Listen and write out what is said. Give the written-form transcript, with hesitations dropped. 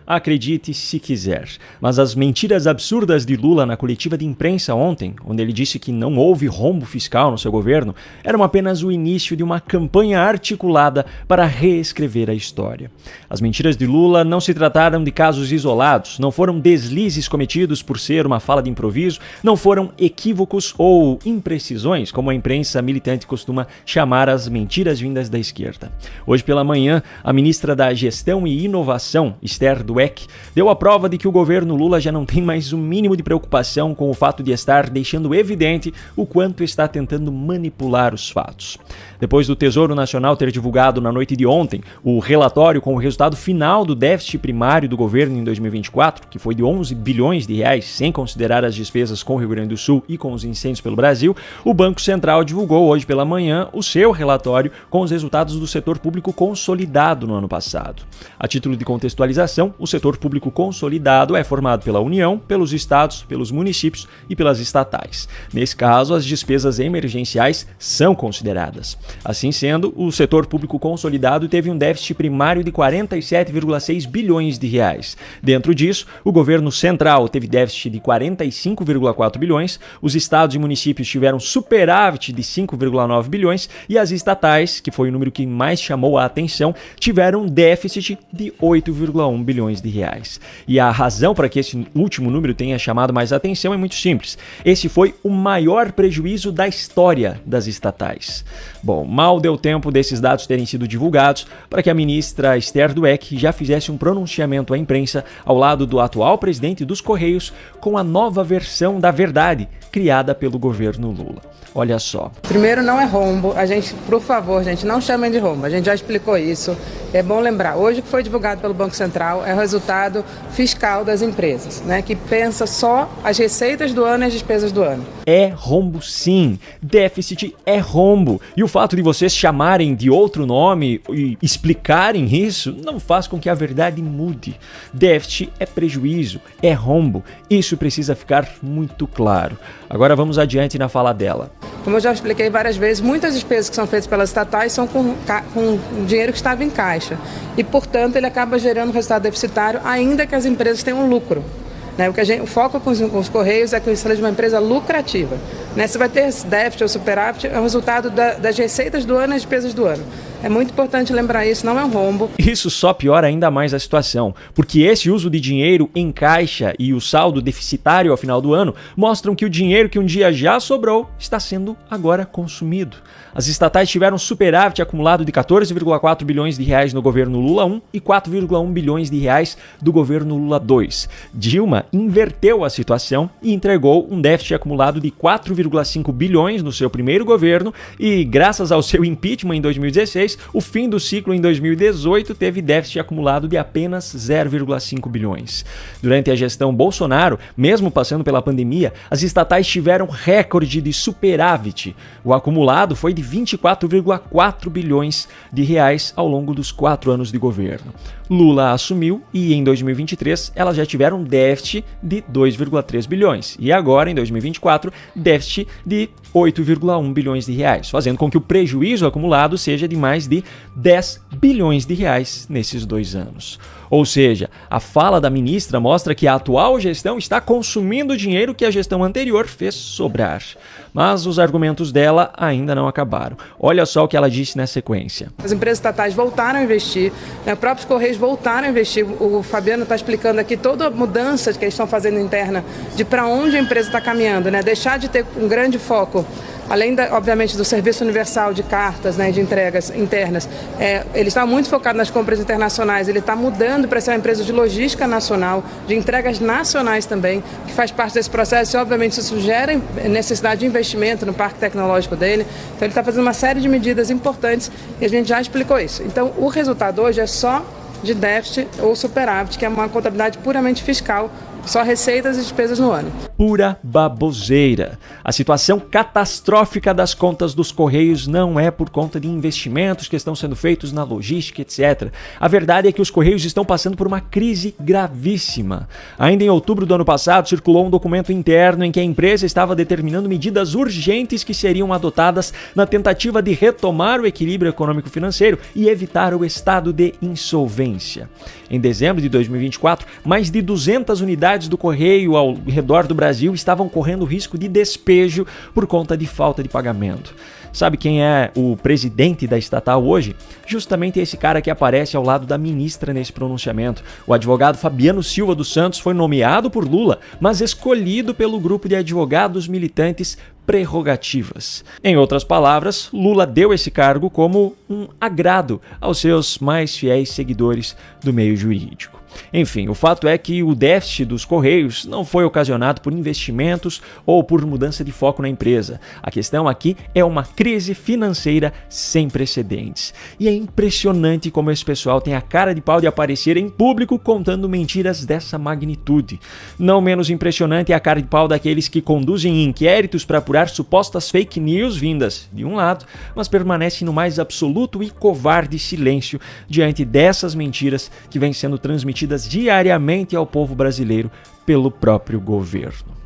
acredite se quiser. Mas as mentiras absurdas de Lula na coletiva de imprensa ontem, onde ele disse que não houve rombo fiscal no seu governo, eram apenas o início de uma campanha articulada para reescrever a história. As mentiras de Lula não se trataram de casos isolados, não foram deslizes cometidos por ser uma fala de improviso, não foram equívocos ou imprecisões, como a imprensa militante costuma chamar as mentiras vindas da esquerda. Hoje pela manhã, a ministra da Gestão e Inovação, Esther Dweck, deu a prova de que o governo Lula já não tem mais o mínimo de preocupação com o fato de estar deixando evidente o quanto está tentando manipular os fatos. Depois do Tesouro Nacional ter divulgado na noite de ontem o relatório com o resultado final do déficit primário do governo em 2024, que foi de 11 bilhões de reais, sem considerar as despesas com o Rio Grande do Sul e com os incêndios pelo Brasil, o Banco Central divulgou hoje pela manhã o seu relatório com os resultados do setor público consolidado no ano passado. A título de contextualização, o setor público consolidado é formado pela União, pelos estados, pelos municípios e pelas estatais. Nesse caso, as despesas emergenciais são consideradas. Assim sendo, o setor público consolidado teve um déficit primário de 47,6 bilhões de reais. Dentro disso, o governo central teve déficit de 45,4 bilhões, os estados e municípios tiveram superávit de 5,9 bilhões e as estatais, que foi o número que mais chamou a atenção, tiveram um déficit de 8,1 bilhões de reais. E a razão para que esse último número tenha chamado mais atenção é muito simples. Esse foi o maior prejuízo da história das estatais. Bom, mal deu tempo desses dados terem sido divulgados para que a ministra Esther Dweck já fizesse um pronunciamento à imprensa ao lado do atual presidente dos Correios com a nova versão da verdade criada pelo governo Lula. Olha só. Primeiro, não é rombo. Por favor, gente, não chamem de rombo. A gente já explicou isso. É bom lembrar, hoje o que foi divulgado pelo Banco Central é o resultado fiscal das empresas, né, que pensa só as receitas do ano e as despesas do ano. É rombo sim, déficit é rombo. E o fato de vocês chamarem de outro nome e explicarem isso não faz com que a verdade mude. Déficit é prejuízo, é rombo. Isso precisa ficar muito claro. Agora vamos adiante na fala dela. Como eu já expliquei várias vezes, muitas despesas que são feitas pelas estatais são com dinheiro que estava em caixa. E, portanto, ele acaba gerando resultado deficitário, ainda que as empresas tenham lucro. Né? O foco com os Correios é que isso seja uma empresa lucrativa. Né? Se vai ter déficit ou superávit, é o resultado das receitas do ano e das despesas do ano. É muito importante lembrar isso, não é um rombo. Isso só piora ainda mais a situação, porque esse uso de dinheiro em caixa e o saldo deficitário ao final do ano mostram que o dinheiro que um dia já sobrou está sendo agora consumido. As estatais tiveram superávit acumulado de 14,4 bilhões de reais no governo Lula 1 e 4,1 bilhões de reais do governo Lula 2. Dilma inverteu a situação e entregou um déficit acumulado de 4,5 bilhões no seu primeiro governo e, graças ao seu impeachment em 2016, o fim do ciclo em 2018 teve déficit acumulado de apenas 0,5 bilhões. Durante a gestão Bolsonaro, mesmo passando pela pandemia, as estatais tiveram recorde de superávit. O acumulado foi de 24,4 bilhões de reais ao longo dos 4 anos de governo. Lula assumiu e em 2023 elas já tiveram déficit de 2,3 bilhões e agora em 2024 déficit de 8,1 bilhões de reais, fazendo com que o prejuízo acumulado seja de mais de 10 bilhões de reais nesses 2 anos. Ou seja, a fala da ministra mostra que a atual gestão está consumindo o dinheiro que a gestão anterior fez sobrar. Mas os argumentos dela ainda não acabaram. Olha só o que ela disse na sequência. As empresas estatais voltaram a investir, né? Os próprios Correios voltaram a investir. O Fabiano está explicando aqui toda a mudança que eles estão fazendo interna de para onde a empresa está caminhando, né? Deixar de ter um grande foco, além, obviamente, do serviço universal de cartas, né, de entregas internas. Ele está muito focado nas compras internacionais, ele está mudando para ser uma empresa de logística nacional, de entregas nacionais também, que faz parte desse processo e, obviamente, isso gera necessidade de investimento no parque tecnológico dele. Então, ele está fazendo uma série de medidas importantes e a gente já explicou isso. Então, o resultado hoje é só de déficit ou superávit, que é uma contabilidade puramente fiscal, só receitas e despesas no ano. pura baboseira. A situação catastrófica das contas dos Correios não é por conta de investimentos que estão sendo feitos na logística, etc. A verdade é que os Correios estão passando por uma crise gravíssima. Ainda em outubro do ano passado, circulou um documento interno em que a empresa estava determinando medidas urgentes que seriam adotadas na tentativa de retomar o equilíbrio econômico-financeiro e evitar o estado de insolvência. Em dezembro de 2024, mais de 200 unidades do Correio ao redor do Brasil estavam correndo risco de despejo por conta de falta de pagamento. Sabe quem é o presidente da estatal hoje? Justamente esse cara que aparece ao lado da ministra nesse pronunciamento. O advogado Fabiano Silva dos Santos foi nomeado por Lula, mas escolhido pelo grupo de advogados militantes prerrogativas. Em outras palavras, Lula deu esse cargo como um agrado aos seus mais fiéis seguidores do meio jurídico. Enfim, o fato é que o déficit dos Correios não foi ocasionado por investimentos ou por mudança de foco na empresa. A questão aqui é uma crise financeira sem precedentes. E é impressionante como esse pessoal tem a cara de pau de aparecer em público contando mentiras dessa magnitude. Não menos impressionante é a cara de pau daqueles que conduzem inquéritos para apurar supostas fake news vindas de um lado, mas permanecem no mais absoluto e covarde silêncio diante dessas mentiras que vêm sendo transmitidas diariamente ao povo brasileiro pelo próprio governo.